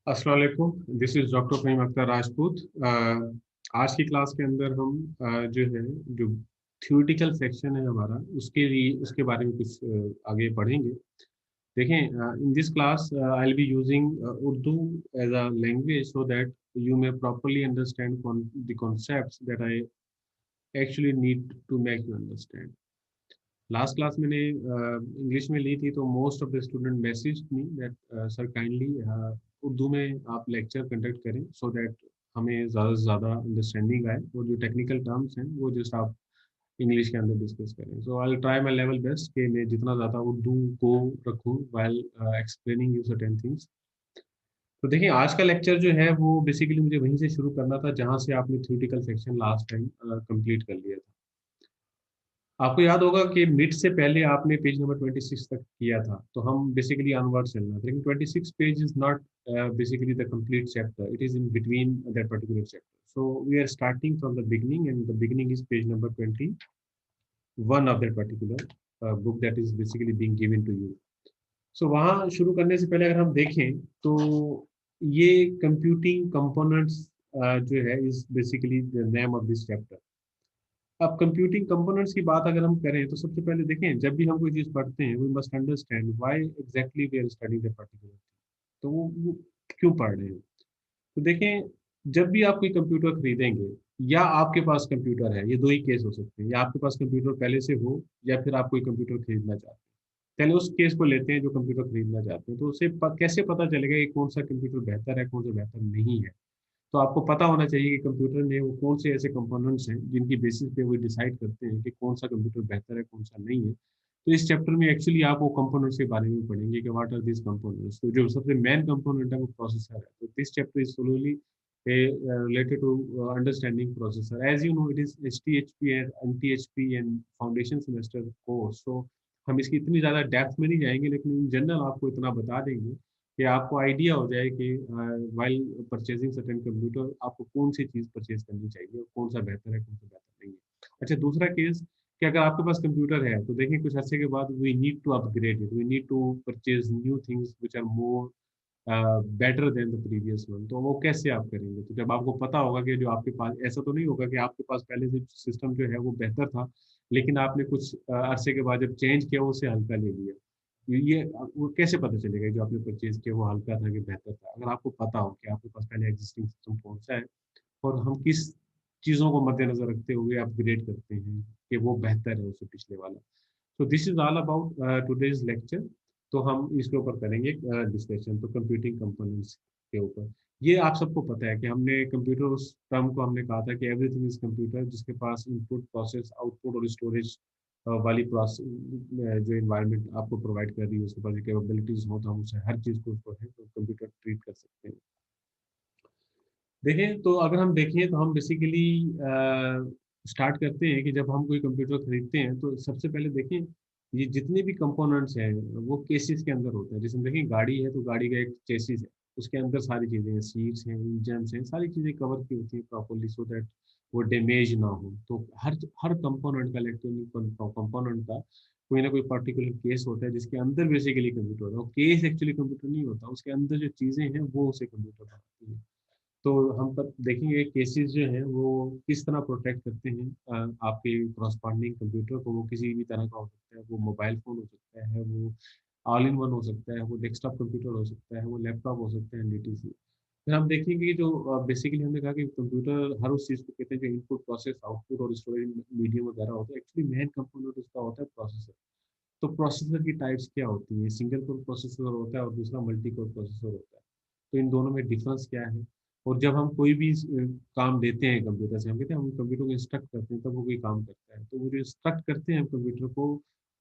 अस्सलाम वालेकुम। This is doctor Fahim Akhtar Rajput. आज की क्लास के अंदर हम जो है जो थ्योरेटिकल सेक्शन है हमारा उसके बारे में कुछ आगे पढ़ेंगे। देखें, in this class I will be using Urdu as a language so that you may properly understand the concepts that I actually need to make you understand. Last class मैंने इंग्लिश में ली थी, तो most of the student message me that sir kindly Urdu में आप lecture conduct करें so that हमें ज़्यादा से ज़्यादा अंडरस्टैंडिंग आए और जो टेक्निकल टर्म्स हैं वो जस्ट आप इंग्लिश के अंदर डिस्कस करें। So I will try my level best कि मैं जितना ज़्यादा उर्दू को रखूँ while explaining you certain things. तो देखिए, आज का लेक्चर जो है वो बेसिकली मुझे वहीं से शुरू करना था जहाँ से आपने theoretical section last time complete कर लिया था। आपको याद होगा कि मिड से पहले आपने पेज नंबर 26 तक किया था, तो हम बेसिकली अनवर्ड चलना था, लेकिन 26 page is not basically the complete chapter, it is in between that particular chapter. So we are starting from the beginning and the beginning is page number 21 of that particular book that is basically being given to you. So वहाँ शुरू करने से पहले अगर हम देखें तो ये कंप्यूटिंग कंपोनेंट्स जो है is basically the name of this chapter. अब कंप्यूटिंग कंपोनेंट्स की बात अगर हम करें तो सबसे पहले देखें, जब भी हम कोई चीज़ पढ़ते हैं we must understand why exactly we are studying the particular. तो वो क्यों पढ़ रहे हैं। तो देखें, जब भी आप कोई कंप्यूटर खरीदेंगे या आपके पास कंप्यूटर है, ये दो ही केस हो सकते हैं, या आपके पास कंप्यूटर पहले से हो या फिर आप कोई कंप्यूटर खरीदना चाहते हैं। पहले उस केस को लेते हैं जो कंप्यूटर खरीदना चाहते हैं, तो उसे कैसे पता चलेगा कि कौन सा कंप्यूटर बेहतर है, कौन सा बेहतर नहीं है। तो आपको पता होना चाहिए कि कंप्यूटर में वो कौन से ऐसे कंपोनेंट्स हैं जिनकी बेसिस पे वो डिसाइड करते हैं कि कौन सा कंप्यूटर बेहतर है, कौन सा नहीं है। तो इस चैप्टर में एक्चुअली आप वो कंपोनेंट्स के बारे में पढ़ेंगे कि व्हाट आर दिस कंपोनेंट्स। तो जो सबसे मेन कंपोनेंट है वो प्रोसेसर है। तो this chapter is solely related to understanding processor. As you know, it is HTHP and NTHP and foundation semester course. So हम इसकी इतनी ज़्यादा डेप्थ में नहीं जाएंगे, लेकिन इन जनरल आपको इतना बता देंगे कि आपको आइडिया हो जाए कि वाइल परचेजिंग सर्टेन कंप्यूटर आपको कौन सी चीज़ परचेज करनी चाहिए और कौन सा बेहतर है, कौन सा बेहतर नहीं है। अच्छा, दूसरा केस कि अगर आपके पास कंप्यूटर है तो देखिए कुछ अर्से के बाद we need to upgrade it, we need to purchase new things which are more better than the previous one. तो वो कैसे आप करेंगे। तो जब आपको पता होगा कि जो आपके पास, ऐसा तो नहीं होगा कि आपके पास पहले से सिस्टम जो है वो बेहतर था, लेकिन आपने कुछ अरसे के बाद जब चेंज किया वो उसे हल्का ले लिया। ये वो कैसे पता चलेगा जो आपने परचेज किया वो हल्का था कि बेहतर था। अगर आपको पता हो कि आपके पास पहले एग्जिस्टिंग सिस्टम कौन सा है और हम किस चीज़ों को मद्देनजर रखते हुए अपग्रेड करते हैं कि वो बेहतर है उससे पिछले वाला। तो this is all about today's lecture. तो हम इसके ऊपर करेंगे डिस्कशन, तो कंप्यूटिंग कंपोनेंट्स के ऊपर। ये आप सबको पता है कि हमने कंप्यूटर उस टर्म को हमने कहा था कि एवरीथिंग इज कंप्यूटर, जिसके पास इनपुट प्रोसेस आउटपुट और स्टोरेज वाली प्रोसेस जो इन्वायरमेंट आपको प्रोवाइड कर रही है, उसके पास कैपेबिलिटीज हो तो हम उसे हर चीज़ को उसको है तो कंप्यूटर ट्रीट कर सकते हैं। देखें, तो अगर हम देखें तो हम बेसिकली स्टार्ट करते हैं कि जब हम कोई कंप्यूटर खरीदते हैं तो सबसे पहले देखें ये जितने भी कंपोनेंट्स हैं वो केसेस के अंदर होते हैं। जैसे हम देखें गाड़ी है तो गाड़ी का एक चेसिस है, उसके अंदर सारी चीज़ें हैं, सीट्स हैं, इंजन हैं, सारी चीज़ें कवर की होती हैं प्रॉपरली सो दैट वो डैमेज ना हो। तो हर हर कंपोनेंट का, इलेक्ट्रॉनिक कंपोनेंट का कोई ना कोई पर्टिकुलर केस होता है जिसके अंदर बेसिकली कंप्यूटर होता है। केस एक्चुअली कंप्यूटर नहीं होता, उसके अंदर जो चीज़ें हैं वो उसे कंप्यूटर बनाती हैं। तो हम तब देखेंगे केसेस जो हैं वो किस तरह प्रोटेक्ट करते हैं आपके करस्पॉन्डिंग कंप्यूटर को। वो किसी भी तरह का हो सकता है, वो मोबाइल फ़ोन हो सकता है, वो ऑल इन वन हो सकता है, वो डेस्कटॉप कंप्यूटर हो सकता है, वो लैपटॉप हो सकता है, एनडीटीसी। फिर हम देखेंगे कि जो बेसिकली हमने कहा कि कंप्यूटर हर उस चीज़ को कहते हैं जो इनपुट प्रोसेस आउटपुट और स्टोरेज मीडियम वगैरह होता है। एक्चुअली मेन कंपोनेंट उसका होता है प्रोसेसर। तो प्रोसेसर की टाइप्स क्या होती हैं, सिंगल कोर प्रोसेसर होता है और दूसरा मल्टी कोर प्रोसेसर होता है। तो इन दोनों में डिफरेंस क्या है। और जब हम कोई भी काम लेते हैं कंप्यूटर से, हम कहते हैं हम कंप्यूटर को इंस्ट्रक्ट करते हैं तब वो कोई काम करता है। तो वो जो इंस्ट्रक्ट करते हैं हम कंप्यूटर को,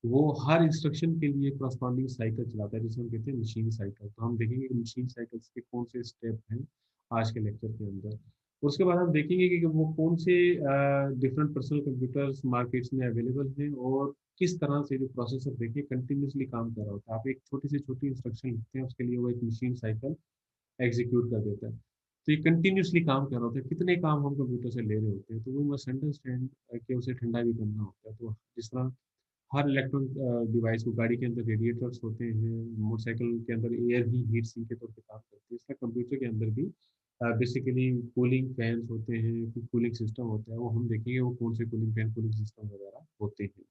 वो हर इंस्ट्रक्शन के लिए करस्पॉन्डिंग साइकिल चलाता है जिसे हम कहते हैं मशीन साइकिल। तो हम देखेंगे कि मशीन साइकिल्स के कौन से स्टेप हैं आज के लेक्चर के अंदर। उसके बाद हम देखेंगे कि वो कौन से डिफरेंट पर्सनल कंप्यूटर्स मार्केट्स में अवेलेबल हैं और किस तरह से जो प्रोसेसर देखिए कंटिन्यूसली काम कर रहा होता है। आप एक छोटी से छोटी इंस्ट्रक्शन लिखते हैं, उसके लिए वो एक मशीन साइकिल एग्जीक्यूट कर देता है। तो ये कंटिन्यूसली काम कर रहा होता है। कितने काम हम कंप्यूटर से ले रहे होते हैं, तो वो मस्ट अंडरस्टैंड कि उसे ठंडा भी करना होता है। तो जिस तरह हर इलेक्ट्रॉनिक डिवाइस को, गाड़ी के अंदर रेडिएटर्स होते हैं, मोटरसाइकिल के अंदर एयर ही हीट सिंक के तौर पे काम करती है, इसका कंप्यूटर के अंदर भी बेसिकली कूलिंग फैंस होते हैं, फिर कूलिंग सिस्टम होता है, वो हम देखेंगे वो कौन से कूलिंग फैन कूलिंग सिस्टम वगैरह होते हैं।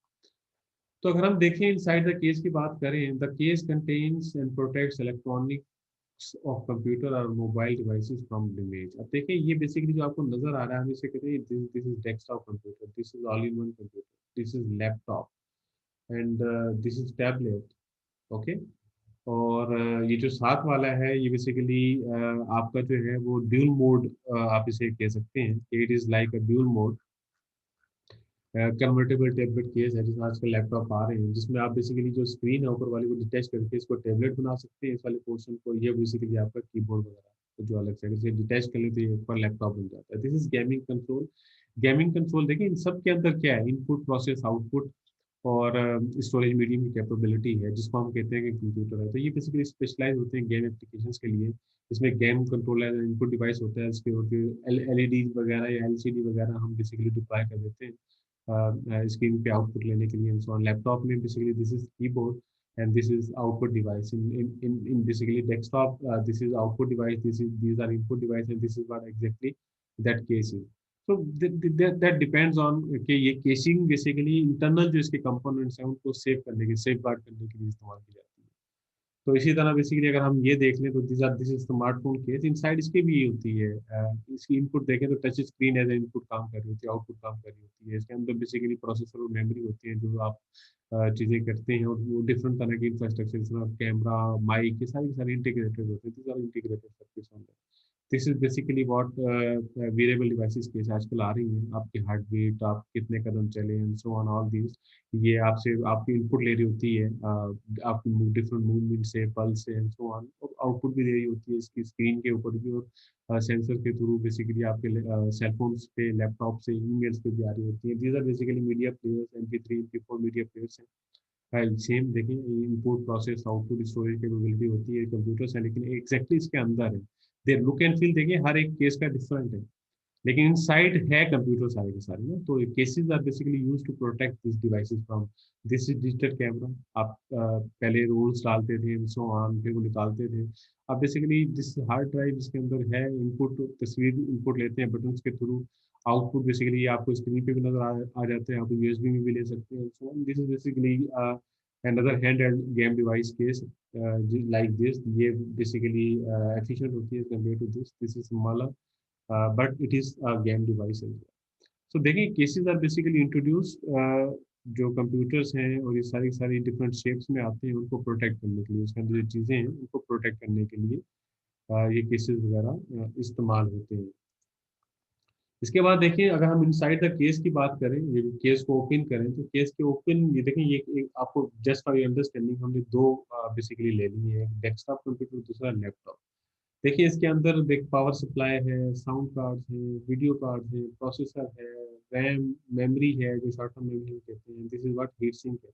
तो अगर हम देखें इनसाइड द केस की बात करें, the case contains and protects electronics of computer और मोबाइल डिवाइसेस फ्रॉम डैमेज। अब देखिए ये बेसिकली जो आपको नजर आ रहा है, हम इसे कहते हैं this is desktop computer, this is all in one computer, this is laptop and this is tablet. Okay. और ये जो साथ वाला है ये बेसिकली आपका जो है वो ड्यूल मोड, आप इसे कह सकते हैं, it is like a dual mode convertible tablet case है, जिसमें आजकल लैपटॉप आ रहे हैं, जिसमें आप बेसिकली जो स्क्रीन है ऊपर वाली को डिटैच करके इसको टैबलेट बना सकते हैं, इस वाले पोर्शन को, ये बेसिकली आपका कीबोर्ड वगैरह तो जो अलग से इसे डिटैच कर लेते हैं ऊपर लैपटॉप बन जाता है। This is gaming control. Gaming control देखिए इन सब के अंदर क्या है, इनपुट प्रोसेस आउटपुट और स्टोरेज मीडियम की कैपेबिलिटी है, जिसको हम कहते हैं कि कंप्यूटर है। तो ये बेसिकली स्पेशलाइज होते हैं गेम एप्लीकेशंस के लिए। इसमें गेम कंट्रोलर इनपुट डिवाइस होता है, इसके और एलईडी वगैरह या एलसीडी वगैरह हम बेसिकली डिप्लॉय कर देते हैं स्क्रीन पे आउटपुट लेने के लिए। सो लैपटॉप में basically this is keyboard and this is output device in basically desktop, this is output device, these are input device, and this is what exactly that case is. So that depends on कि ये casing basically internal जो इसके components हैं उनको save करने के, safe guard करने के लिए इस्तेमाल की जाती है। तो इसी तरह बेसिकली अगर हम ये देख लें तो this is smartphone case, inside इसके भी ये होती है, इसकी इनपुट देखें तो टच स्क्रीन एज इनपुट काम कर रही होती है, आउटपुट काम कर रही होती है, इसके अंदर बेसिकली प्रोसेसर और मेमोरी होती है जो आप चीज़ें करते हैं, और वो डिफरेंट तरह के इंफ्रास्ट्रक्चर जैसे कैमरा माइक ये सारी सारी इंटीग्रेटेड होते हैं, this are integrated circuits. This is basically what variable devices के आजकल आ रही हैं, आपकी हार्ट बीट, आप कितने कदम चले and so on all this, ये आपसे आपकी इनपुट ले रही होती है, आपकी डिफरेंट मूवमेंट से, पल्स से एंड सो ऑन, और आउटपुट भी दे रही होती है इसकी स्क्रीन के ऊपर भी, और सेंसर के थ्रू बेसिकली आपके सेलफोन्स पे, लैपटॉप से, ईमेल्स पे भी आ रही होती है। These are basically media players, MP3 MP4 media players हैं। सेम देखें, input process output storage capability होती है कंप्यूटर्स है, लेकिन एग्जैक्टली इसके अंदर है, दे लुक एंड फील देखिए हर एक केस का डिफरेंट है, लेकिन इनसाइड है कंप्यूटर सारे के सारे ना। तो cases are basically used to protect this devices from, this is digital camera, आप पहले रोल्स डालते थे सो ऑन, फिर वो निकालते थे। अब बेसिकली दिस हार्ड ड्राइव इसके अंदर है, इनपुट तस्वीर इनपुट लेते हैं बटन्स के थ्रू, आउटपुट बेसिकली आपको स्क्रीन पे भी नजर आ जाते हैं, आप यूएसबी में भी ले सकते हैं so on. This is basically another handheld game device case like this, ये basically efficient होती है compared to this is smaller, but it is a game device as well. So देखिए cases are basically introduced, जो computers हैं और ये सारी सारी डिफरेंट शेप्स में आते हैं, उनको प्रोटेक्ट करने के लिए, उसके अंदर जो चीज़ें हैं उनको प्रोटेक्ट करने के लिए ये केसेस वगैरह इस्तेमाल होते हैं। इसके बाद देखिए अगर हम इनसाइड द केस की बात करें, ये केस को ओपन करें, तो केस के ओपन ये देखें, ये आपको जस्ट फॉर अंडरस्टैंडिंग हमने दो बेसिकली ले ली है, डेस्कटॉप कंप्यूटर, दूसरा लैपटॉप। देखिए इसके अंदर देख पावर सप्लाई है, साउंड कार्ड है, वीडियो कार्ड है, प्रोसेसर है, रैम मेमोरी है जो शॉर्ट टर्म मेमोरी कहते हैं, this is what heat sink है।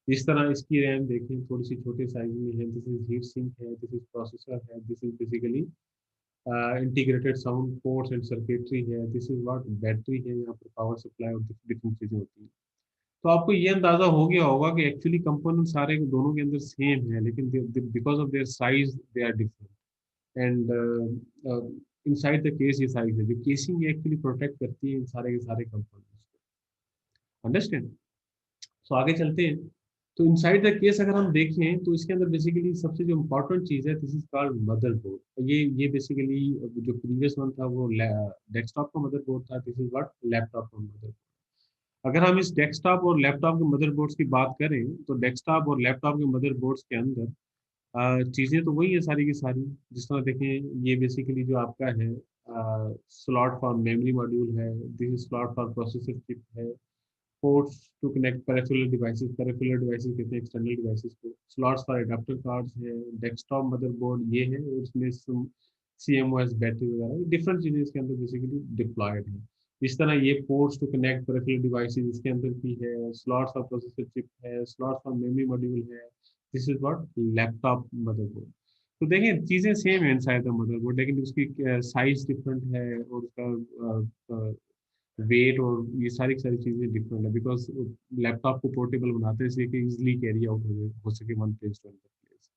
इस तरह इसकी रैम देखें थोड़ी सी छोटे साइज में है, दिस इज हीट सिंक है, दिस इज प्रोसेसर है, this is basically integrated sound ports and circuitry है, दिस इज व्हाट बैटरी है, यहाँ पर पावर सप्लाई और डिफरेंट चीजें होती हैं। तो आपको ये अंदाजा हो गया होगा कि एक्चुअली कंपोनेंट सारे दोनों के अंदर सेम है, लेकिन because of their size they are different, and inside the case ये साइज है जो केसिंग एक्चुअली प्रोटेक्ट करती है इन सारे के सारे कंपोनेंट्स को। अंडरस्टैंड? सो आगे चलते हैं। तो इनसाइड द केस अगर हम देखें तो इसके अंदर बेसिकली सबसे जो इम्पोर्टेंट चीज़ है, दिस इज कॉल्ड मदरबोर्ड। ये बेसिकली जो प्रीवियस वन था वो डेस्कटॉप का मदरबोर्ड था, दिस इज व्हाट लैपटॉप का मदरबोर्ड। अगर हम इस डेस्कटॉप और लैपटॉप के मदरबोर्ड्स की बात करें तो डेस्कटॉप और लैपटॉप के मदरबोर्ड्स के अंदर चीज़ें तो वही है सारी की सारी। जिस तरह देखें ये बेसिकली जो आपका है स्लॉट फॉर मेमोरी मॉड्यूल है, this is slot for processor chip है, ports to connect peripheral devices कहते हैं एक्सटर्नल डिवाइसेस को, स्लॉट्स फॉर एडाप्टर कार्ड्स है, डेस्कटॉप मदरबोर्ड ये है, और इसमें CMOS बैटरी वगैरह डिफरेंट चीज़ें इसके अंदर बेसिकली डिप्लॉयड है। इस तरह ये ports to connect peripheral devices इसके अंदर भी है, स्लॉट्स फॉर प्रोसेसर चिप है, स्लॉट्स फॉर मेमोरी मॉड्यूल है, this is what laptop motherboard. तो देखिए चीज़ें सेम है इनसाइड द मदरबोर्ड, लेकिन उसकी साइज डिफरेंट है और उसका वेट और ये सारी सारी चीज़ें डिफरेंट है, बिकॉज लैपटॉप को पोर्टेबल बनाते हैं इसलिए कि इजिली कैरी आउट हो सके one place to another place.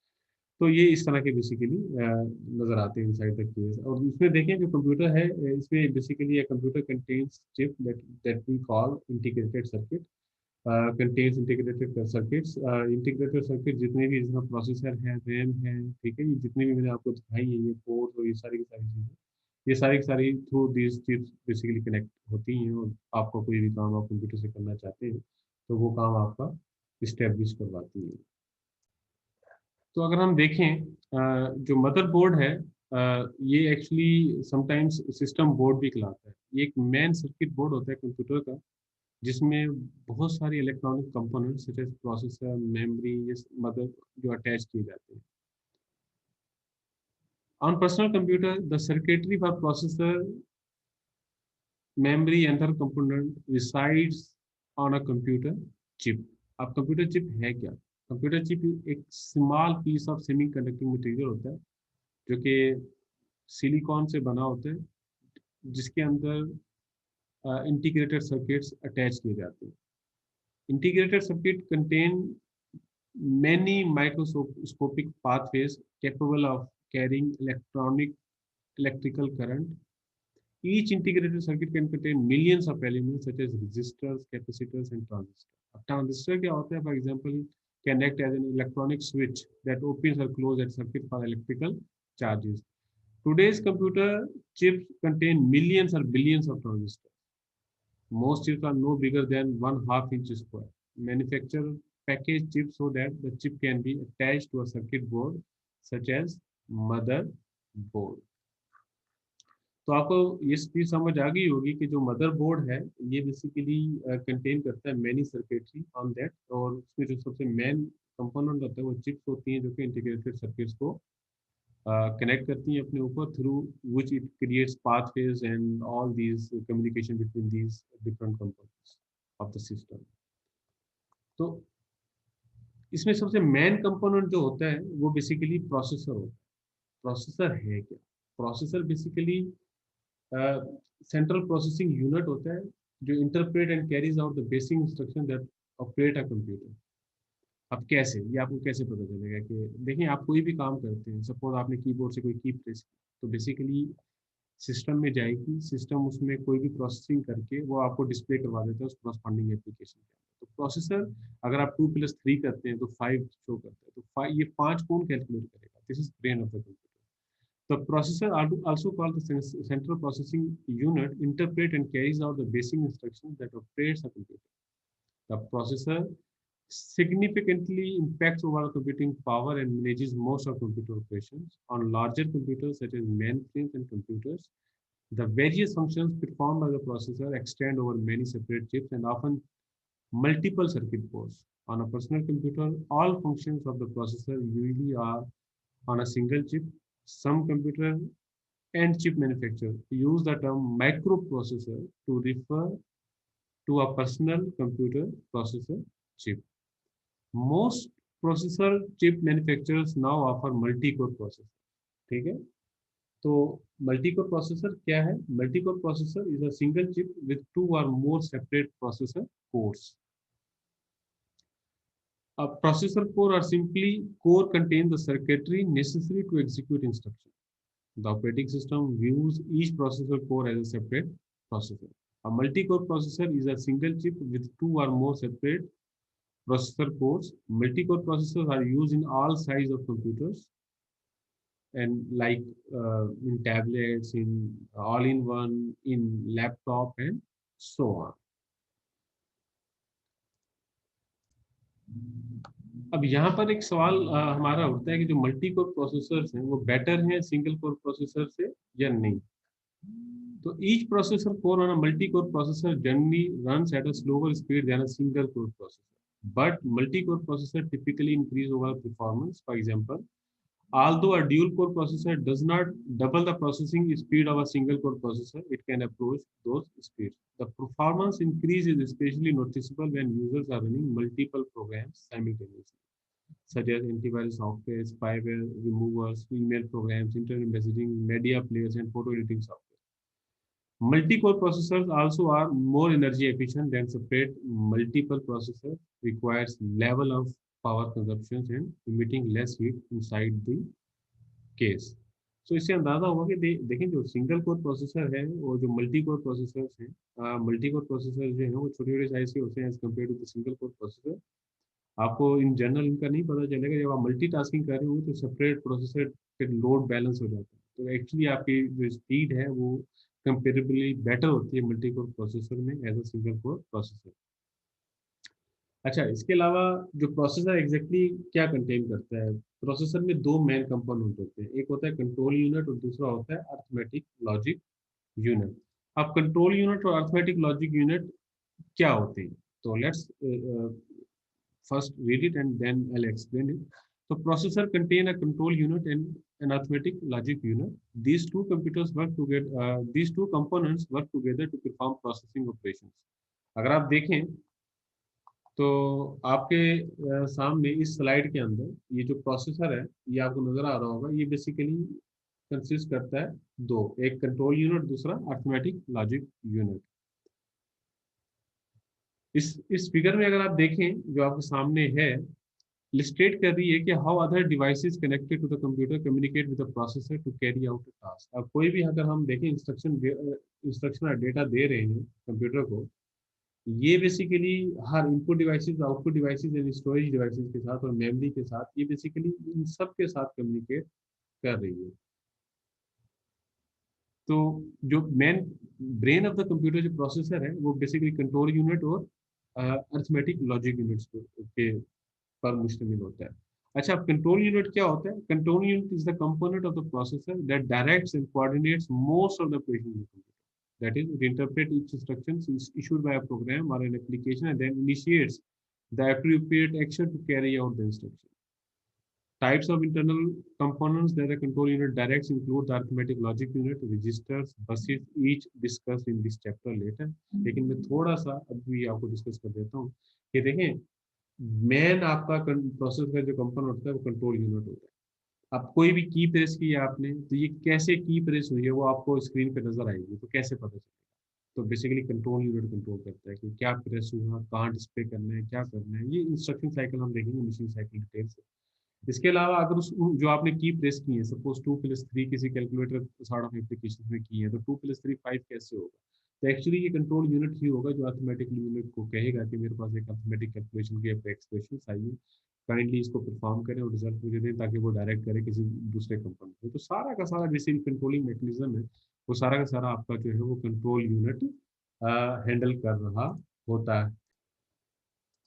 तो ये इस तरह के बेसिकली नजर आते हैं इनसाइड द केस। और इसमें देखें जो कंप्यूटर है, इसमें basically computer contains chip that we call integrated circuit, contains integrated circuits. Integrated circuit जितने भी इसमें प्रोसेसर है, रैम है, ठीक है, ये जितने भी मैंने आपको दिखाई है, ये पोर्ट और ये सारी की सारी चीज़ें, ये सारी की सारी through these chips basically connect होती हैं। और आपका कोई भी काम आप कंप्यूटर से करना चाहते हैं तो वो काम आपका इस्टेब्लिश करवाती है। तो अगर हम देखें जो मदरबोर्ड है, ये एक्चुअली समटाइम्स सिस्टम बोर्ड भी कहलाता है। ये एक मेन सर्किट बोर्ड होता है कंप्यूटर का, जिसमें बहुत सारी इलेक्ट्रॉनिक कंपोनेंट्स जैसे प्रोसेसर, मेमोरी, ये मदर जो अटैच किए जाते हैं। On personal computer the circuitry for processor, memory and other component resides on a computer chip। अब कंप्यूटर चिप है क्या? कंप्यूटर चिप एक small piece of semi conducting material होता है जो कि सिलिकॉन से बना होता है, जिसके अंदर इंटीग्रेटेड सर्किट्स अटैच किए जाते हैं। Integrated circuit contain many microscopic pathways capable of carrying electrical current। Each integrated circuit can contain millions of elements such as resistors, capacitors, and transistors। अब transistor क्या होता है? For example, can act as an electronic switch that opens or closes a circuit for electrical charges। Today's computer chips contain millions or billions of transistors। Most chips are no bigger than 1/2 inch square। Manufacturers package chips so that the chip can be attached to a circuit board such as motherboard। तो आपको ये चीज समझ आ गई होगी कि जो motherboard है ये बेसिकली कंटेन करता है मैनी सर्किटरी ऑन दैट। और उसमें जो सबसे मेन कंपोनेंट होता है वो चिप्स होती हैं जो कि इंटीग्रेटेड सर्किट्स को कनेक्ट करती हैं अपने ऊपर, through which it creates pathways and all these communication between these different components of the system. तो इसमें सबसे मेन कंपोनेंट जो होता है वो बेसिकली प्रोसेसर होता है। प्रोसेसर है क्या? Processor basically central processing unit होता है जो interpret and carries out the basic instruction that operate a computer. अब कैसे, ये आपको कैसे पता चलेगा कि देखिए आप कोई भी काम करते हैं, सपोज आपने कीबोर्ड से कोई की प्रेस की, तो बेसिकली सिस्टम में जाएगी, सिस्टम उसमें कोई भी प्रोसेसिंग करके वो आपको डिस्प्ले करवा देता है उस कॉरस्पॉन्डिंग एप्लीकेशन के। तो प्रोसेसर, अगर आप 2+3 करते हैं तो 5 शो करता है, तो 5, ये 5 कौन कैलकुलेट करेगा? This is brain of the computer. The processor, also called the central processing unit, interpret and carries out the basic instructions that operates a computer। The processor significantly impacts overall computing power and manages most of computer operations on larger computers such as mainframes and computers। The various functions performed by the processor extend over many separate chips and often multiple circuit boards। On a personal computer, all functions of the processor usually are on a single chip। Some computer and chip manufacturers use the term microprocessor to refer to a personal computer processor chip। Most processor chip manufacturers now offer multi-core processor। ठीक है, तो multi-core processor क्या है? Multi-core processor is a single chip with 2 or more separate processor cores। A processor core or simply core contains the circuitry necessary to execute instructions। The operating system views each processor core as a separate processor। A multi-core processor is a single chip with 2 or more separate processor cores। Multi-core processors are used in all sizes of computers and like in tablets, in all-in-one, in laptop and so on। अब यहाँ पर एक सवाल हमारा उठता है कि जो मल्टी कोर प्रोसेसर्स हैं वो बेटर हैं सिंगल कोर प्रोसेसर से या नहीं। So each processor core on a multi-core processor generally runs at a slower speed than a single-core processor, but multi-core processor typically increase overall performance। For example, although a dual-core processor does not double the processing speed of a single-core processor, it can approach those speeds। The performance increase is especially noticeable when users are running multiple programs simultaneously, such as antivirus software, spyware removers, email programs, internet messaging, media players, and photo editing software। Multi-core processors also are more energy efficient than separate multiple processors, requires level of power consumption and emitting less heat inside the case. So इससे अंदाजा होगा कि देखें जो single core processor है और जो multi core processors हैं, मल्टी कोर प्रोसेसर जो है वो छोटे छोटे साइज के होते हैं as compare to the single core processor. आपको इन जनरल इनका नहीं पता चलेगा, जब आप मल्टीटास्किंग कर रहे हो तो सेपरेट प्रोसेसर पे लोड बैलेंस हो जाता है, तो एक्चुअली आपकी जो स्पीड है वो कंपेरेबली बेटर होती है मल्टी कोर प्रोसेसर में as a single core processor. अच्छा, इसके अलावा जो प्रोसेसर एग्जैक्टली क्या कंटेन करता है, प्रोसेसर में दो मेन कंपोनेंट होते हैं, एक होता है कंट्रोल यूनिट और दूसरा होता है अर्थमेटिक लॉजिक यूनिट। अब कंट्रोल यूनिट और अर्थमेटिक लॉजिक यूनिट क्या होते हैं, तो let's first read it and then I'll explain it. So processor contain a control unit and an arithmetic logic unit. These two computers work together. These two components work together to perform processing operations. अगर आप देखें तो आपके सामने इस slide के अंदर ये जो प्रोसेसर है ये आपको नजर आ रहा होगा, ये बेसिकली कंसिस्ट करता है दो, एक कंट्रोल यूनिट, दूसरा अर्थमेटिक लॉजिक यूनिट। इस फिगर में अगर आप देखें जो आपके सामने है, illustrate कर रही है कि how other devices connected to the computer communicate with the processor to carry out a task। अब कोई भी अगर हम देखें इंस्ट्रक्शन और डेटा दे रहे हैं कंप्यूटर को, ये basically her input devices, output devices and storage devices के साथ और मेमोरी के साथ ये बेसिकली इन सब के साथ कम्युनिकेट कर रही है। तो जो main brain of the computer जो प्रोसेसर है वो बेसिकली कंट्रोल यूनिट और अर्थमेटिक लॉजिक यूनिट्स के पर मुश्तमिल होता है। अच्छा, अब कंट्रोल यूनिट क्या होता है? Control unit is the component of the processor that directs and coordinates most of the operations of computer. That is, it interprets each instruction is issued by a program or an application and then initiates the appropriate action to carry out the instruction. Types of internal components that the control unit directs include the arithmetic logic unit, registers, buses, each discussed in this chapter later. लेकिन मैं थोड़ा सा अभी आपको discuss कर देता हूँ कि देखें मेन आपका प्रोसेस का जो कंपोनेंट होता है वो कंट्रोल यूनिट होता है। अब कोई भी की प्रेस की है आपने, तो ये कैसे की प्रेस हुई है वो आपको स्क्रीन पे नजर आएगी, तो कैसे पता चलेगा? तो बेसिकली कंट्रोल यूनिट कंट्रोल करता है कि क्या प्रेस हुआ, कहाँ डिस्प्ले करना है, क्या करना है। ये इंस्ट्रक्शन साइकिल हम देखेंगे मशीन साइकिल डिटेल से। इसके अलावा अगर उस जो आपने की प्रेस की है, सपोज 2+3 किसी कैलकुलेटर सॉर्ट ऑफ एप्लीकेशन में की है, तो 2+3 5 कैसे होगा? तो एक्चुअली ये कंट्रोल यूनिट ही होगा जो अर्थमेटिक यूनिट को कहेगा कि मेरे पास एक अर्थमेटिक कैलकुलेशन की एक्सप्रेशन आई है, काइंडली इसको परफॉर्म करें और रिजल्ट मुझे दें, ताकि वो डायरेक्ट करे किसी दूसरे कंपोनेंट में। तो सारा का सारा बेसिक कंट्रोलिंग मैकेनिज्म है, वो सारा का सारा आपका जो है वो कंट्रोल यूनिट हैंडल कर रहा होता है।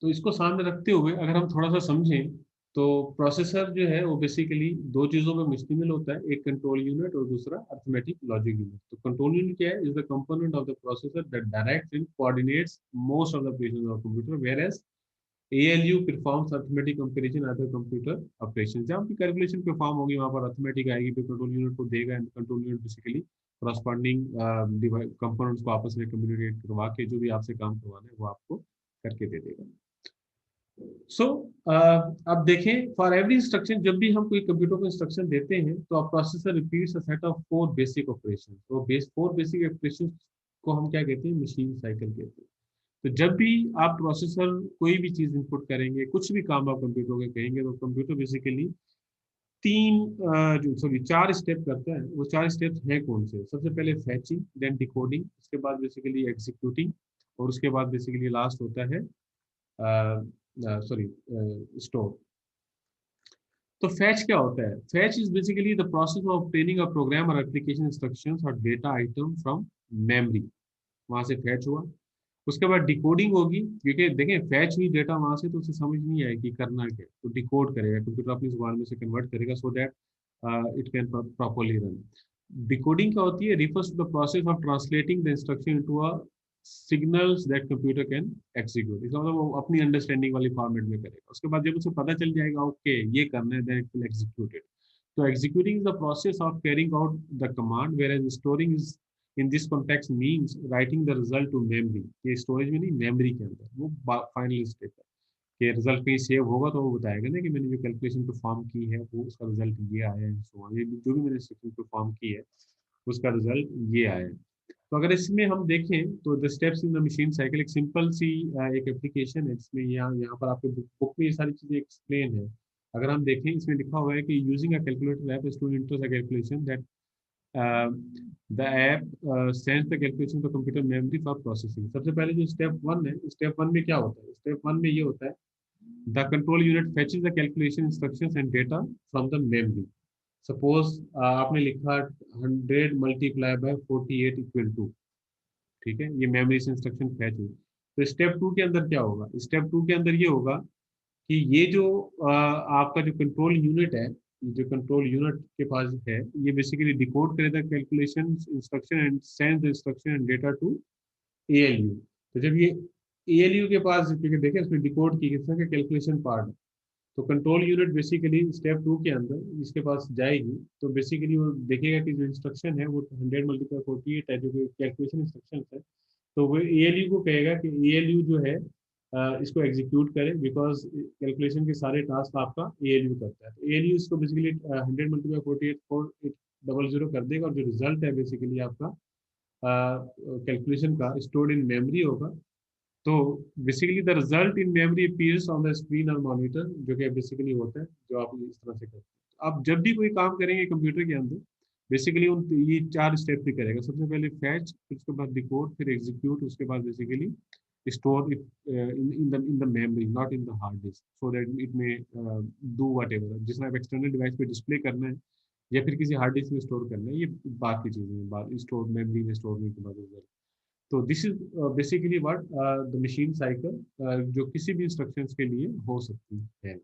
तो इसको सामने रखते हुए अगर हम थोड़ा सा समझें, तो प्रोसेसर जो है वो बेसिकली दो चीजों में मुश्तमिल होता है, एक कंट्रोल यूनिट और दूसरा अर्थमेटिक लॉजिक यूनिट। तो कंट्रोल यूनिट क्या है? Is the component of the processor that directs and coordinates most of the operations of computer, whereas ALU performs arithmetic comparison other computer operations। जहाँ भी calculation perform होगी वहाँ पर arithmetic आएगी, फिर कंट्रोल यूनिट को देगा and control unit basically corresponding components को आपस में कम्युनिकेट करवा के जो भी आपसे काम करवाना है वो आपको करके दे देगा। सो अब देखें, फॉर एवरी इंस्ट्रक्शन, जब भी हम कोई कंप्यूटर को इंस्ट्रक्शन देते हैं तो processor repeats a set of 4 basic operation. तो 4 बेसिक ऑपरेशन को हम क्या कहते हैं? मशीन साइकिल कहते हैं। तो जब भी आप प्रोसेसर कोई भी चीज इनपुट करेंगे, कुछ भी काम आप कंप्यूटर के कहेंगे, तो कंप्यूटर बेसिकली जो सॉरी 4 स्टेप करता है। वो 4 स्टेप्स हैं कौन से? सबसे पहले फैचिंग, देन डिकोडिंग, उसके बाद बेसिकली एग्जीक्यूटिंग, और उसके बाद बेसिकली लास्ट होता है सॉरी स्टोर। तो फैच क्या होता है? Fetch is basically the process of obtaining a program और एप्लीकेशन इंस्ट्रक्शंस और डेटा आइटम फ्रॉम मेमोरी। वहां से फैच हुआ। उसके बाद डिकोडिंग होगी, क्योंकि देखें फैच हुई डेटा वहां से तो उसे समझ नहीं आएगी करना क्या, तो डिकोड करेगा कंप्यूटर, अपनी जुबान में से कन्वर्ट करेगा so that it can properly run. Decoding क्या होती है? Refers to the process of translating the instruction into a signals that computer can execute. इसका मतलब वो अपनी अंडरस्टैंडिंग वाली फॉर्मेट में करेगा। उसके बाद जब उसे पता चल जाएगा ओके ये करना है, then it will execute it. तो executing is the process of carrying out the command, whereas storing is in this context means writing the result to memory। ये स्टोरेज में नहीं, मेमोरी के अंदर वो फाइनल स्टेप है कि रिजल्ट कहीं सेव होगा तो वो बताएगा ना कि मैंने जो कैलकुलेशन परफॉर्म की है वो उसका रिजल्ट ये आया है, सो ये जो भी मैंने इंस्ट्रक्शन परफॉर्म की है उसका रिजल्ट ये आया है। तो अगर इसमें हम देखें तो the steps in the machine cycle एक सिंपल सी एक एप्लीकेशन है, जिसमें यहाँ पर आपके बुक में ये सारी चीजें एक्सप्लेन है। अगर हम देखें इसमें लिखा हुआ है कि using a calculator app student enters a calculation that the app sends the calculation to computer memory for processing। सबसे पहले जो स्टेप वन है, स्टेप वन में क्या होता है? स्टेप वन में ये होता है the control unit fetches the calculation instructions and data from the memory। Suppose आपने लिखा 100 मल्टीप्लाई बाय 48 इक्वल टू, ठीक है, ये मेमोरी से इंस्ट्रक्शन फैच हुई। तो स्टेप टू के अंदर क्या होगा? स्टेप टू के अंदर ये होगा कि ये जो आपका जो कंट्रोल यूनिट है, जो कंट्रोल यूनिट के पास है, ये बेसिकली डिकोड करेगा calculation instruction and send the instruction and data to ALU. तो जब ये एएलयू के पास, क्योंकि देखें उसमें डिकोड की किस तरह का कैलकुलेशन पार्ट है, तो control unit basically step two के अंदर इसके पास जाएगी, तो बेसिकली वो देखेगा कि जो इंस्ट्रक्शन है वो 100 मल्टीप्लाई 48 है, जो कैलकुलेशन इंस्ट्रक्शन है, तो वो एएलयू को कहेगा कि एएलयू जो है इसको एग्जीक्यूट करे, बिकॉज कैलकुलेशन के सारे टास्क आपका एएलयू करता है। तो एएलयू इसको बेसिकली 100 मल्टीप्लाई 48 4800 कर देगा, और जो रिजल्ट है बेसिकली आपका कैलकुलेशन का स्टोर्ड इन मेमोरी होगा। तो basically the result in memory appears on the screen और मॉनिटर, जो कि बेसिकली होता है जो आप इस तरह से करते हैं। आप जब भी कोई काम करेंगे कंप्यूटर के अंदर, बेसिकली उन ये चार स्टेप भी करेगा। सबसे पहले फैच, फिर उसके बाद डिकोड, फिर एग्जीक्यूट, उसके बाद basically store it in the memory, not in the hard disk, so that it may do what ever. जिसमें आप एक्सटर्नल डिवाइस पे डिस्प्ले करना है या फिर किसी हार्ड डिस्क में स्टोर करना है, ये बात की चीजें हैं, बात स्टोर मेमोरी में स्टोर करने के बाद result। तो this is basically what the machine cycle जो किसी भी इंस्ट्रक्शंस के लिए हो सकती है।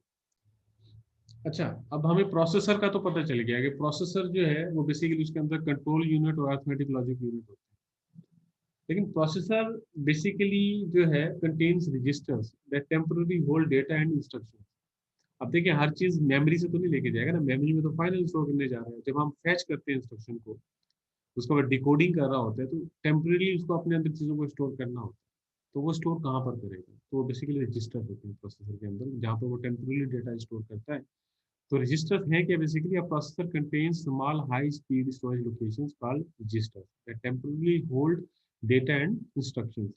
अच्छा, अब हमें प्रोसेसर का तो पता चल गया कि प्रोसेसर जो है वो बेसिकली उसके अंदर कंट्रोल यूनिट और अरिथमेटिक लॉजिक यूनिट होता है। लेकिन प्रोसेसर बेसिकली जो है contains registers that temporary hold data and instruction. अब देखिए हर चीज मेमोरी से तो नहीं लेके जाएगा ना, मेमोरी में तो फाइनल स्टोर करने जा रहा है। जब हम फैच करते हैं इंस्ट्रक्शन को, उसके बाद डिकोडिंग कर रहा होता है, तो टेम्पररी उसको अपने अंदर चीजों को स्टोर करना होता है। तो वो स्टोर कहाँ पर करेगा? तो वो बेसिकली रजिस्टर होते हैं प्रोसेसर के अंदर, जहाँ पर वो टेम्पररी डेटा स्टोर करता है। तो रजिस्टर है क्या? Basically a processor contains small high speed storage locations called registers that temporarily hold data and instructions.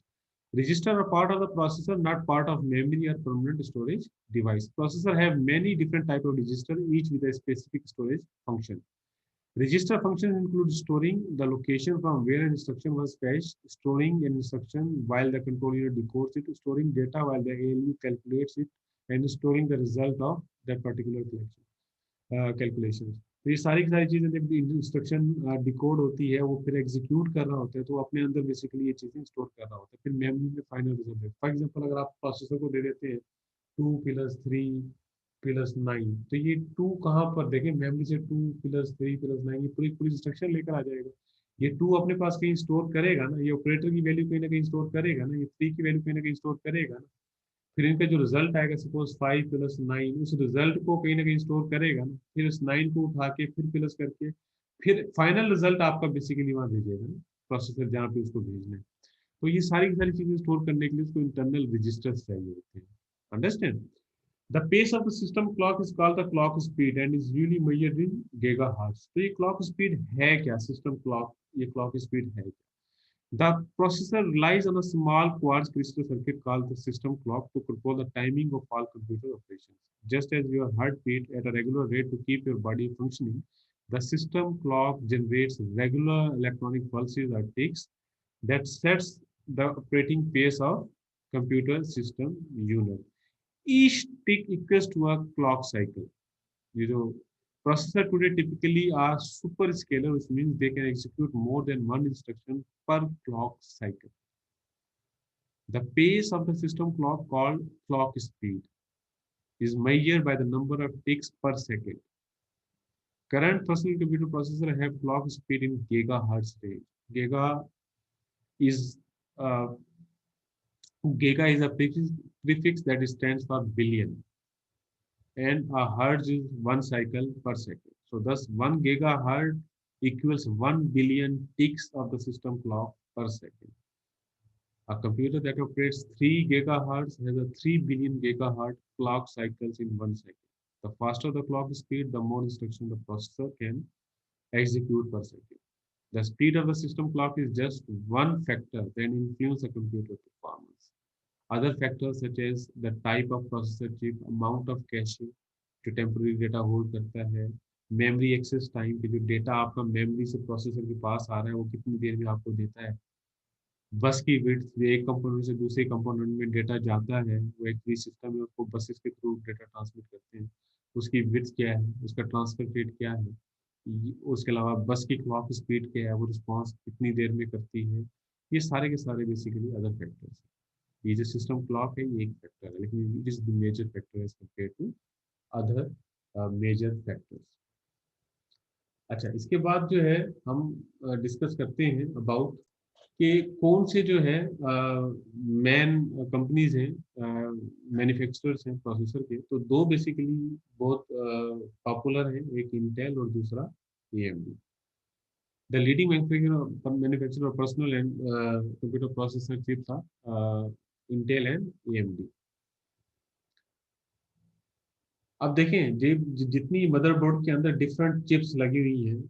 Register are part of the processor, not part of memory or permanent storage device. Processor have many different type of register, each with a specific storage function. Register functions include storing the location from where an instruction was fetched, storing an instruction while the control unit decodes it, storing data while the ALU calculates it, and storing the result of that particular calculation. तो ये सारी की सारी चीजें जब instruction decode होती है, वो फिर एग्जीक्यूट कर रहा होता है, तो अपने अंदर बेसिकली ये चीजें स्टोर कर रहा होता है, फिर मेमोरी में फाइनल रिजल्ट है। फॉर एग्जांपल अगर आप प्रोसेसर को दे देते हैं 2 प्लस 3 प्लस 9, तो ये 2 कहाँ पर देखें, मेमोरी से 2 प्लस 3 प्लस 9 ये पूरी पूरी इंस्ट्रक्शन लेकर आ जाएगा। ये 2 अपने पास कहीं स्टोर करेगा ना, ये ऑपरेटर की वैल्यू कहीं ना कहीं स्टोर करेगा ना, ये 3 की वैल्यू कहीं ना कहीं स्टोर करेगा ना, फिर इनका जो रिजल्ट आएगा सपोज 5 प्लस 9, उस रिजल्ट को कहीं ना कहीं स्टोर करेगा ना, फिर उस 9 को उठा के फिर प्लस करके फिर फाइनल रिजल्ट आपका बेसिकली वहां भेजेगा ना, प्रोसेसर जहाँ पे उसको भेजना है। तो ये सारी की सारी चीजें स्टोर करने के लिए उसको इंटरनल रजिस्टर्स चाहिए होते हैं। Understand? The pace of the system clock is called the clock speed and is usually measured in gigahertz. तो ये क्लॉक स्पीड है क्या? सिस्टम क्लॉक, ये क्लॉक स्पीड है क्या? The processor relies on a small quartz crystal circuit called the system clock to control the timing of all computer operations. Just as your heart beat at a regular rate to keep your body functioning, the system clock generates regular electronic pulses or ticks that sets the operating pace of computer system unit. Each tick equals to a clock cycle. You know, processor today typically are superscalar, which means they can execute more than one instruction per clock cycle. The pace of the system clock, called clock speed, is measured by the number of ticks per second. Current personal computer processors have clock speed in gigahertz range. Giga is uh, giga is a prefix that stands for billion, and a hertz is 1 cycle per second. So thus 1 gigahertz equals 1 billion ticks of the system clock per second. A computer that operates 3 gigahertz has a 3 billion gigahertz clock cycles in 1 second. The faster the clock speed, the more instruction the processor can execute per second. The speed of the system clock is just one factor that influence a computer performance. Other factors such as the type of processor chip, amount of cache जो temporary data hold करता है, memory access time कि जो data आपका memory से processor के पास आ रहा है वो कितनी देर में आपको देता है, बस की विड्थ एक कंपोनेंट से दूसरे कंपोनेंट में डेटा जाता है, वो एक्चुअली सिस्टम में उसको बसेस के थ्रू डेटा ट्रांसमिट करते हैं, उसकी विड्थ क्या है, उसका ट्रांसफर रेट क्या है, उसके अलावा बस की क्लॉक स्पीड क्या है, वो रिस्पॉन्स कितनी देर में करती है, ये सारे के सारे बेसिकली अदर फैक्टर्स हैं। ये जो सिस्टम क्लॉक है ये एक फैक्टर है, लेकिन it is the major factor as compare to other major factors. अच्छा, इसके बाद जो है हम डिस्कस करते हैं अबाउट कि कौन से जो है मेन कंपनीज हैं, मैन्युफैक्चरर्स हैं प्रोसेसर के, तो दो बेसिकली बहुत पॉपुलर हैं, एक इंटेल और दूसरा AMD. The leading manufacturer personal and computer processor chip था इंटेल एंड एएमडी। अब देखें जितनी मदरबोर्ड के अंदर डिफरेंट चिप्स लगी हुई हैं,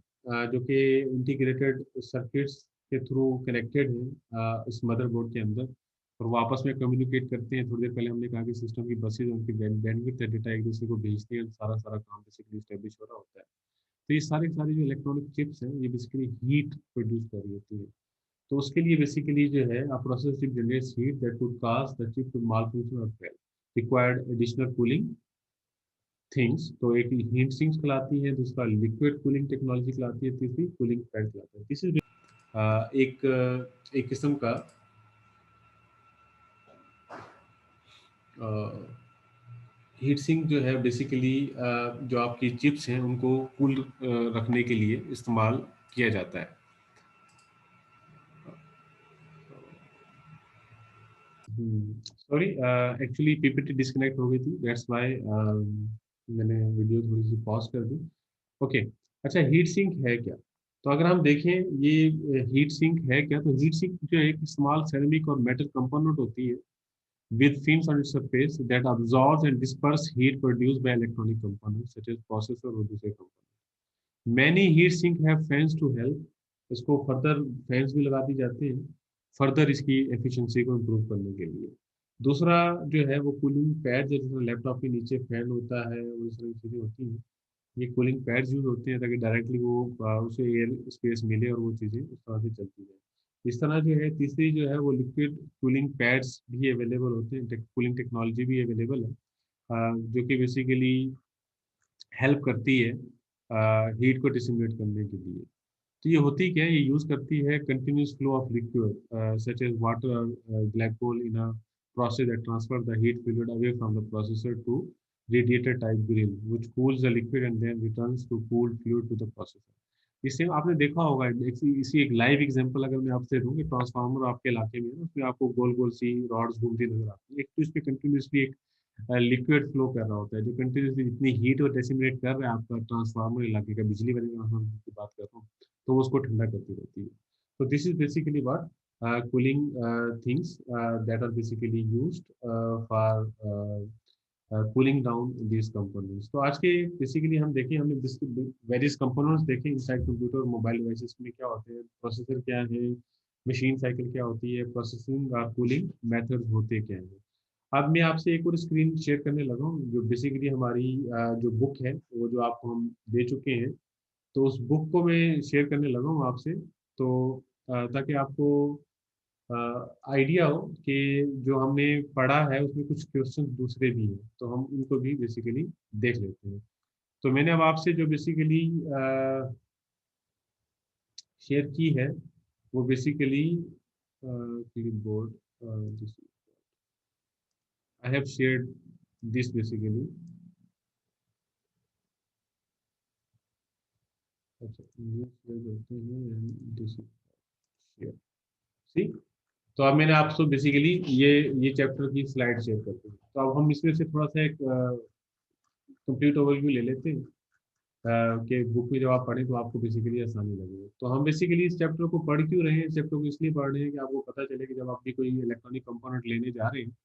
जो कि इंटीग्रेटेड सर्किट्स के थ्रू कनेक्टेड हैं इस मदरबोर्ड के अंदर, और वो आपस में कम्युनिकेट करते हैं। थोड़ी देर पहले हमने कहा कि सिस्टम की बसेज उनकी बैंडविड्थ डेटा एक दूसरे को भेजते हैं, सारा सारा काम बेसिकली स्टेब्लिश हो रहा होता है। तो ये सारी सारी जो इलेक्ट्रॉनिक चिप्स हैं ये बेसिकली हीट प्रोड्यूस कर रही होती है। तो उसके लिए बेसिकली जो है a process chip generates heat that could cause the chip to malfunction or fail, required additional cooling things. तो एक हीट सिंक्स कहलाती है, दूसरा लिक्विड कूलिंग टेक्नोलॉजी कहलाती है, तीसरी कूलिंग पैड कहलाता है। दिस इज एक किस्म का हीट सिंक जो है बेसिकली जो आपकी चिप्स हैं उनको कूल रखने के लिए इस्तेमाल किया जाता है। सॉरी, एक्चुअली पीपीटी डिस्कनेक्ट हो गई थी, दैट्स व्हाई मैंने वीडियो थोड़ी सी पॉज कर दी। ओके, अच्छा, हीट सिंक है क्या? तो अगर हम देखें ये हीट सिंक है क्या, तो हीट सिंक जो एक स्मॉल सेरेमिक और मेटल कंपोनेंट होती है with fins on its surface that absorbs and disperse heat produced by electronic components such as processor और दूसरे components. Many heat sink have fans to help, इसको further fans भी लगा दी जाते हैं फर्दर इसकी एफिशिएंसी को इम्प्रूव करने के लिए। दूसरा जो है वो कूलिंग पैड, जैसे लैपटॉप के नीचे फैन होता है वो इस तरह की चीज़ें होती हैं, ये कूलिंग पैड्स यूज होते हैं ताकि डायरेक्टली वो उसे एयर स्पेस मिले और वो चीज़ें उस तरह से चलती जाए। इस तरह जो है तीसरी जो है वो लिक्विड कूलिंग पैड्स भी अवेलेबल होते हैं, कूलिंग टेक्नोलॉजी भी अवेलेबल है, जो कि बेसिकली हेल्प करती है हीट को डिसिमुलेट करने के लिए। तो ये होती क्या है, ये यूज करती है continuous flow of liquid such as water, black hole in a process that transfer the heat fluid away from the processor to radiator type grill which cools the liquid and then returns to cooled fluid to the processor। इससे आपने देखा होगा, इसी एक live example अगर मैं आपसे दूं कि ट्रांसफार्मर आपके इलाके में है, उसमें आपको गोल गोल सी रॉड्स घूमती नजर आती है, एक तो इसमें कंटिन्यूसली एक लिक्विड फ्लो कर रहा होता है जो कंटिन्यूसली जितनी हीट और डेसिमुलेट कर रहा है आपका ट्रांसफार्मर इलाके का, बिजली वाले ट्रांसफार्मर की बात कर रहा हूँ, तो वो उसको ठंडा करती रहती है। तो this is basically what cooling things that are basically used for cooling down these components। तो आज के बेसिकली हम देखें, हमने वेरियस कंपोनेंट्स देखे इनसाइड कंप्यूटर मोबाइल डिवाइसेस में क्या होते हैं, प्रोसेसर क्या है, मशीन साइकिल क्या होती है, प्रोसेसिंग और कूलिंग मेथड्स होते क्या हैं। अब मैं आपसे एक और स्क्रीन शेयर करने लगा हूँ जो बेसिकली हमारी जो बुक है वो जो आपको हम दे चुके हैं, तो उस बुक को मैं शेयर करने लगा हूँ आपसे, तो ताकि आपको आइडिया हो कि जो हमने पढ़ा है उसमें कुछ क्वेश्चन दूसरे भी हैं, तो हम उनको भी बेसिकली देख लेते हैं। तो मैंने अब आपसे जो बेसिकली शेयर की है वो basically clipboard, I have shared this basically. अच्छा, ये शेयर करते हैं एंड दिस शेयर, सी। तो अब मैंने आपसे बेसिकली ये चैप्टर की स्लाइड शेयर करते हैं, तो अब हम इसमें से थोड़ा सा एक कंप्लीट ओवरव्यू ले लेते हैं कि बुक में जब आप पढ़ें तो आपको बेसिकली आसानी लगेगी। तो हम बेसिकली इस चैप्टर को पढ़ क्यों रहे हैं, इस चैप्टर को इसलिए पढ़ रहे हैं कि आपको पता चले कि जब आप भी कोई इलेक्ट्रॉनिक कंपोनेंट लेने जा रहे हैं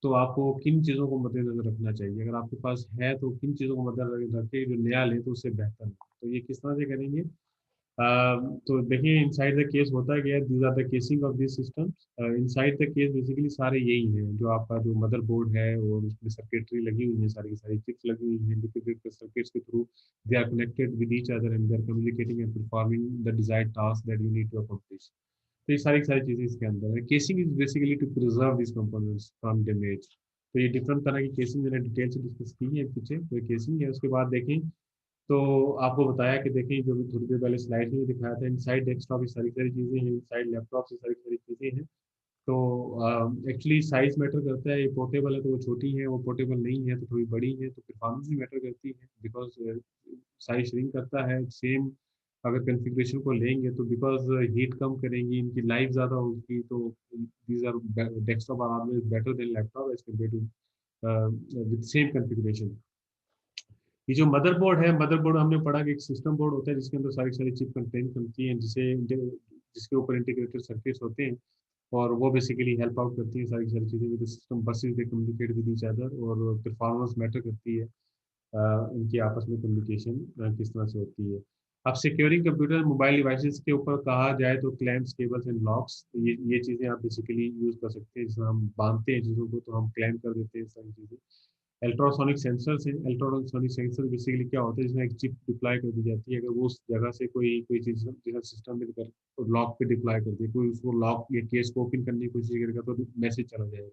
तो आपको किन चीज़ों को मद्देनजर रखना चाहिए, अगर आपके पास है तो किन चीज़ों को मद्देनजर रखें जो नया लें तो उससे बेहतर है। तो ये किस तरह से करेंगे, तो देखिए इनसाइड द केस होता है क्या, these are the casing of this systems. Inside the case basically सारे यही हैं, जो आपका जो मदरबोर्ड है और उसमें सर्किटरी लगी हुई है, सारी की सारी चिप्स लगी हुई हैं, लिक्विड सर्किट्स के through they are connected with each other and they are communicating and performing the desired task that you need to accomplish. तो ये सारी की सारी चीजें इसके अंदर है। Casing is basically to preserve this components from damage. तो ये डिफरेंट तरह की केसिंग मैंने डिटेल से डिस्कस की है पीछे, तो ये केसिंग है। उसके बाद देखें तो आपको बताया कि देखिए जो भी थोड़ी देर पहले स्लाइड में दिखाया था, इनसाइड डेस्कटॉप ये सारी सारी चीज़ें हैं, इनसाइड लैपटॉप से सारी सारी चीज़ें हैं। तो एक्चुअली साइज मैटर करता है, ये पोर्टेबल है तो वो छोटी है, वो पोर्टेबल नहीं है तो थोड़ी बड़ी है, तो परफॉर्मेंस भी मैटर करती है बिकॉज साइज श्रिंक करता है। सेम अगर कॉन्फ़िगरेशन को लेंगे तो बिकॉज हीट कम करेंगी, इनकी लाइफ ज़्यादा होगी, तो these are desktop are always better than laptop as compare to with same configuration. ये जो मदरबोर्ड है, मदरबोर्ड हमने पढ़ा कि एक सिस्टम बोर्ड होता है जिसके अंदर सारी सारी चिप कंटेन करती हैं, जिसके ऊपर इंटीग्रेटेड सर्किट्स होते हैं, और वो बेसिकली हेल्प आउट करती है सारी सारी चीज़ें with system buses they communicate with each other, और परफॉर्मेंस मैटर करती है इनकी आपस में कम्युनिकेशन किस तरह से होती है। अब सिक्योरिंग कंप्यूटर मोबाइल डिवाइसेस के ऊपर कहा जाए तो क्लैम्प्स, केबल्स एंड लॉक्स, ये चीज़ें आप बेसिकली यूज़ कर सकते हैं। जिसमें हम बांधते हैं चीज़ों को तो हम क्लैम्प कर देते हैं सारी चीज़ें। अल्ट्रासोनिक सेंसर्स हैं। अल्ट्रासोनिक सेंसर बेसिकली क्या होता है, जिसमें एक चिप डिप्लॉय कर दी जाती है। अगर वो उस जगह से कोई कोई चीज़ जैसा सिस्टम में कर लॉक पे डिप्लॉय कर दी, कोई उसको लॉक या केस को ओपन करने की कोशिश करेगा तो मैसेज चला जाएगा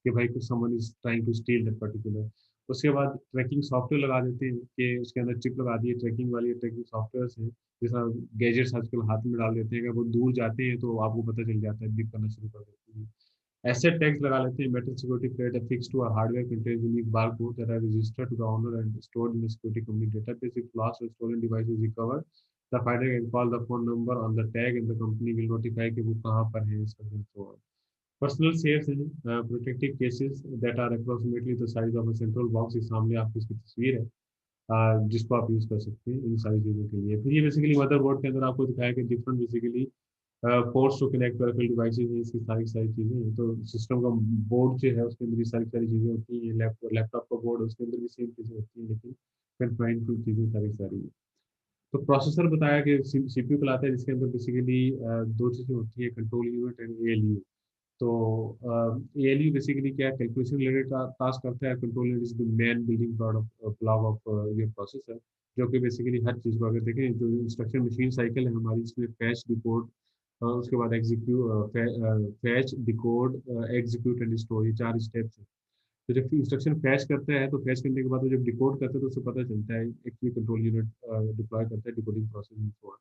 कि भाई कुछ someone is trying to steal that particular. उसके बाद ट्रैकिंग सॉफ्टवेयर लगा देते हैं कि उसके अंदर चिप लगा दी है ट्रैकिंग वाली, ट्रैकिंग सॉफ्टवेयर है। जैसा गैजेट्स आजकल हाथ में डाल देते हैं, अगर वो दूर जाते हैं तो आपको पता चल जाता है, बिप करना शुरू कर देते हैं। Asset tags लगा लेते हैं, metal security plate affixed to a hardware contains unique barcode that are registered to the owner and stored in the security company database. If lost or stolen device is recovered, the finder can call the phone number on the tag and the company will notify कि वो कहाँ पर है, इसका and so on. Personal safes हैं, protective cases that are approximately the size of a central box, इस सामने आपकी इसकी तस्वीर है, जिसको आप यूज़ कर सकते हैं इन सारी चीज़ों के लिए। फिर ये बेसिकली मदरबोर्ड के अंदर आपको दिखाया कि different basically ports to connect peripheral devices हैं, इसकी सारी सारी चीज़ें हैं। तो सिस्टम का बोर्ड जो है उसके अंदर भी सारी सारी चीज़ें होती हैं। लैपटॉप का बोर्ड उसके अंदर भी सेम चीज़ें होती हैं, लेकिन कन्फाइंड टू चीज़ें सारी सारी हैं। तो प्रोसेसर बताया कि सीपीयू कहलाता है, जिसके अंदर बेसिकली दो चीज़ें होती है, कंट्रोल यूनिट एंड एएलयू। तो एएलयू बेसिकली क्या कैलकुलेशन रिलेटेड टास्क करता है, control unit is the main building block of your processor, जो कि बेसिकली हर चीज़ को अगर देखें जो इंस्ट्रक्शन मशीन साइकिल है हमारी, जिसमें फैच डिकोड, उसके बाद execute, fetch decode, execute and store, ये चार स्टेप्स हैं। तो जब इंस्ट्रक्शन फैच करता है तो फैच करने के बाद वो जब डिकोड करता है तो उसे पता चलता है, एक्चुअली कंट्रोल यूनिट डिप्लॉय करता है decoding process and so on,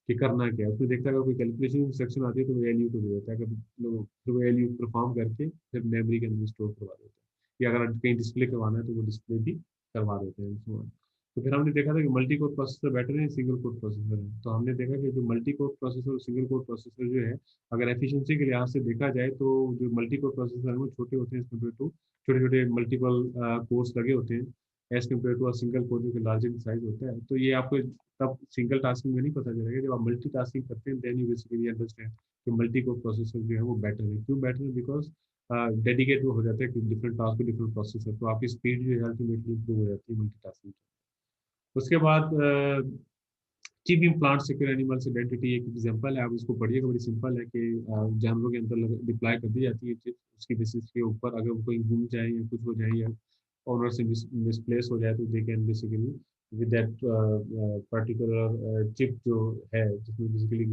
कि करना क्या है। उसमें देखता है अगर कोई कैलकुलेशन इंस्ट्रक्शन आती है तो वो एलयू को दे देता है, फिर वो एलयू परफॉर्म करके फिर मेमोरी के अंदर स्टोर करवा देता है, या अगर कहीं डिस्प्ले करवाना है तो वो डिस्प्ले भी करवा देते हैं सो ऑन। तो फिर हमने देखा था कि मल्टी कोर प्रोसेसर बेटर है, सिंगल कोर प्रोसेसर है। तो हमने देखा कि जो मल्टी कोर प्रोसेसर और सिंगल कोर प्रोसेसर जो है, अगर एफिशिएंसी के लिहाज से देखा जाए तो जो मल्टी कोर प्रोसेसर है वो छोटे होते हैं एज कम्पेयर टू, छोटे छोटे मल्टीपल कोर्स लगे होते हैं as compare to single core जो कि लार्जर इन साइज होता है। तो ये आपको तब सिंगल टास्किंग में नहीं पता चलेगा, जब आप मल्टी टास्किंग करते हैं देन यू बेसिकली अंडरस्टैंड कि मल्टी कोर प्रोसेसर जो है वो बेटर है। क्यों बेटर है? बिकॉज डेडिकेट हो जाता है कि डिफरेंट टास्क को डिफरेंट प्रोसेसर, तो आपकी स्पीड जो है अल्टीमेटली इंप्रूव हो जाती है मल्टी टास्किंग। उसके बाद chip implant secure animals identity एक एग्जांपल है, आप इसको पढ़िएगा, बड़ी सिंपल है कि जानवरों के अंदर डिप्लॉय कर दी जाती है चिप, उसकी बेसिस के ऊपर अगर वो कहीं घूम जाए या कुछ हो जाए या ऑनर से मिसप्लेस हो जाए तो they can basically with that particular chip जो है, जिसमें बेसिकली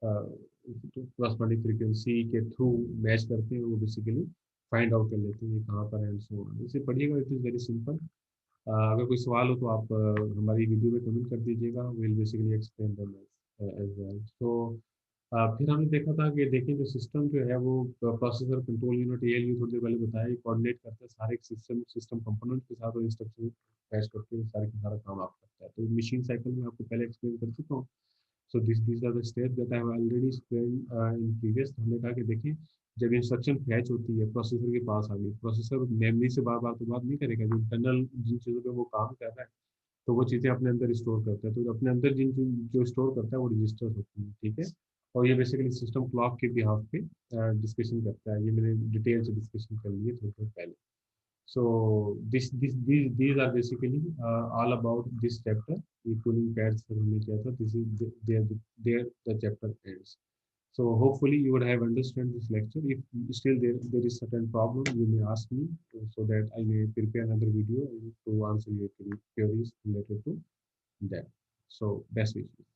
कॉरेस्पॉन्डिंग फ्रीक्वेंसी के थ्रू मैच करते हैं, वो बेसिकली फाइंड आउट कर लेते हैं ये कहाँ पर है एंड सो ऑन। इसे पढ़िएगा, इट इज़ वेरी सिंपल। अगर कोई सवाल हो तो आप हमारी वीडियो में कमेंट कर दीजिएगा, will basically explain them as well. तो फिर हमने देखा था कि देखिए जो सिस्टम जो है वो प्रोसेसर, कंट्रोल यूनिट, एएलयू थोड़ी देर पहले बताया, कोऑर्डिनेट करता है सारे सिस्टम सिस्टम कंपोनेंट के साथ और इंस्ट्रक्शन पैच करके वो सारे का सारा काम आप करता है। तो मशीन साइकिल में आपको पहले एक्सप्लेन कर चुका हूँ। So this are the step that I have already explain in previous. हमने कहा कि देखिए जब इंस्ट्रक्शन फैच होती है प्रोसेसर के पास आ गई, प्रोसेसर मेमोरी से बार बार तो बात नहीं करेगा, जो इंटरनल जिन चीज़ों पे वो काम कर रहा है तो वो चीज़ें अपने अंदर स्टोर करता है। तो अपने अंदर जिन जो स्टोर करता है वो रजिस्टर होती है, ठीक है। और ये बेसिकली सिस्टम क्लॉक के बिहाफ पे डिस्कशन करता है, ये मैंने डिटेल से डिस्कशन कर ली है थोड़ी देर पहले। So these are basically all about this chapter. ये cooling pads पर हमने किया था. This is there the chapter ends. So hopefully you would have understood this lecture. If still there is certain problem, you may ask me so that I may prepare another video to answer your queries related to that. So best wishes.